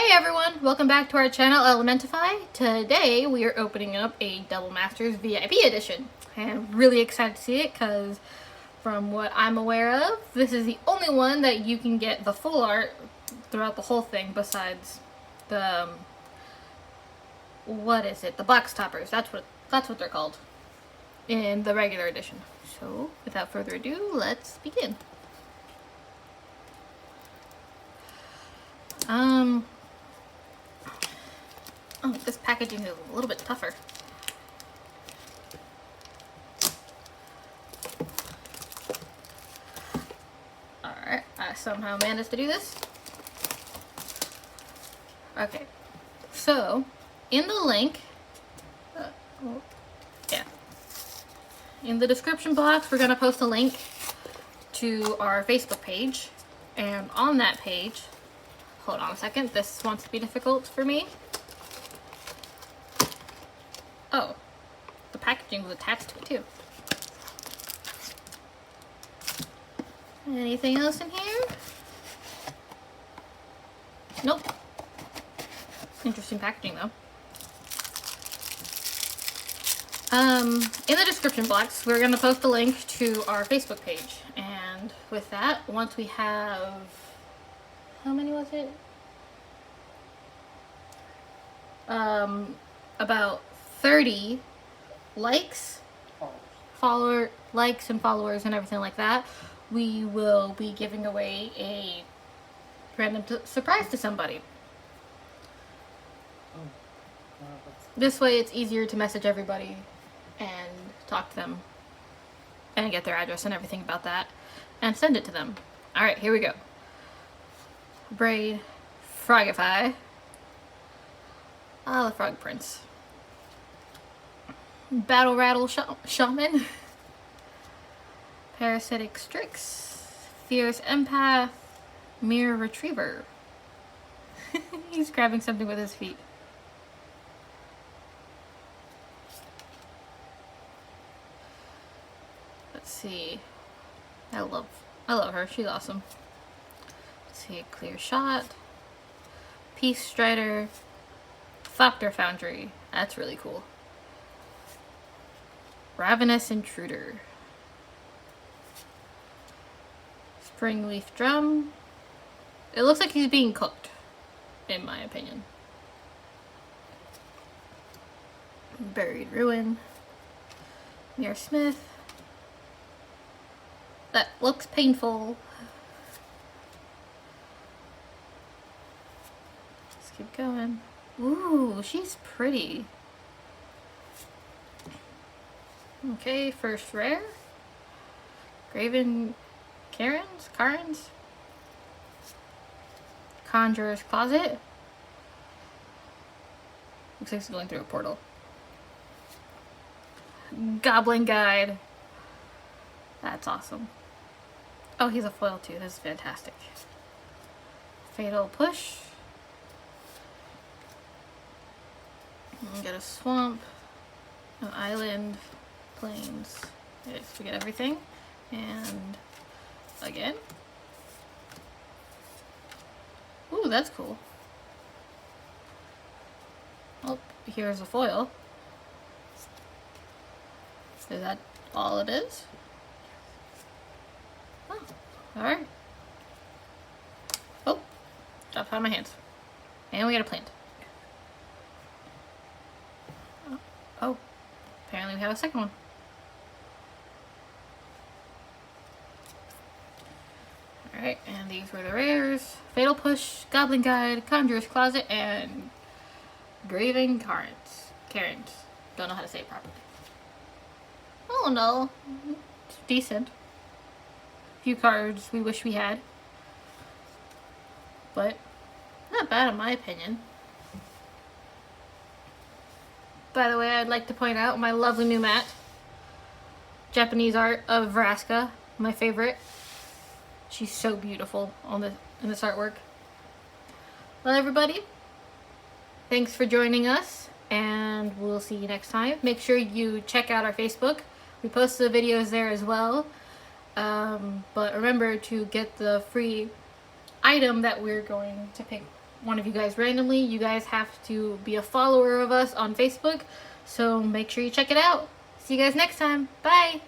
Hey everyone, welcome back to our channel Elementify. Today we are opening up a Double Masters VIP edition. And I'm really excited to see it because from what I'm aware of, this is the only one that you can get the full art throughout the whole thing besides the, what is it, the box toppers. That's what they're called in the regular edition. So without further ado, let's begin. Oh, this packaging is a little bit tougher. Alright, I somehow managed to do this. Okay, so in the link, in the description box, we're going to post a link to our Facebook page. And on that page, hold on a second, this wants to be difficult for me. Oh, the packaging was attached to it too. Anything else in here? Nope. Interesting packaging though. In the description box, we're going to post a link to our Facebook page. And with that, once we have, how many was it? About 30 likes, likes and followers and everything like that, we will be giving away a random surprise to somebody. This way it's easier to message everybody and talk to them and get their address and everything about that and send it to them. Alright, here we go. Braid, Frogify, the Frog Prince. Battle Rattle Shaman, Parasitic Strix, Fierce Empath, Mirror Retriever. He's grabbing something with his feet. Let's see. I love her. She's awesome. Let's see. Clear Shot, Peace Strider, Thopter Foundry. That's really cool. Ravenous Intruder, Springleaf Drum. It looks like he's being cooked, in my opinion. Buried Ruin, Mir Smith. That looks painful. Let's keep going. Ooh, she's pretty. Okay, first rare. Graven Karens. Conjurer's Closet. Looks like he's going through a portal. Goblin Guide. That's awesome. Oh, he's a foil too. This is fantastic. Fatal Push. Get a swamp. An island. Plains. Let's forget everything. And again. Ooh, that's cool. Oh, here's a foil. Is that all it is? Oh, alright. Oh, dropped out of my hands. And we got a plant. Oh, apparently we have a second one. Alright, and these were the rares. Fatal Push, Goblin Guide, Conjurer's Closet, and Graven Karens. Don't know how to say it properly. Oh no. It's decent. Few cards we wish we had. But not bad in my opinion. By the way, I'd like to point out my lovely new mat. Japanese art of Vraska, my favorite. She's so beautiful in this artwork. Well, everybody, thanks for joining us, and we'll see you next time. Make sure you check out our Facebook. We post the videos there as well. But remember to get the free item that we're going to pick one of you guys randomly. You guys have to be a follower of us on Facebook, so make sure you check it out. See you guys next time. Bye!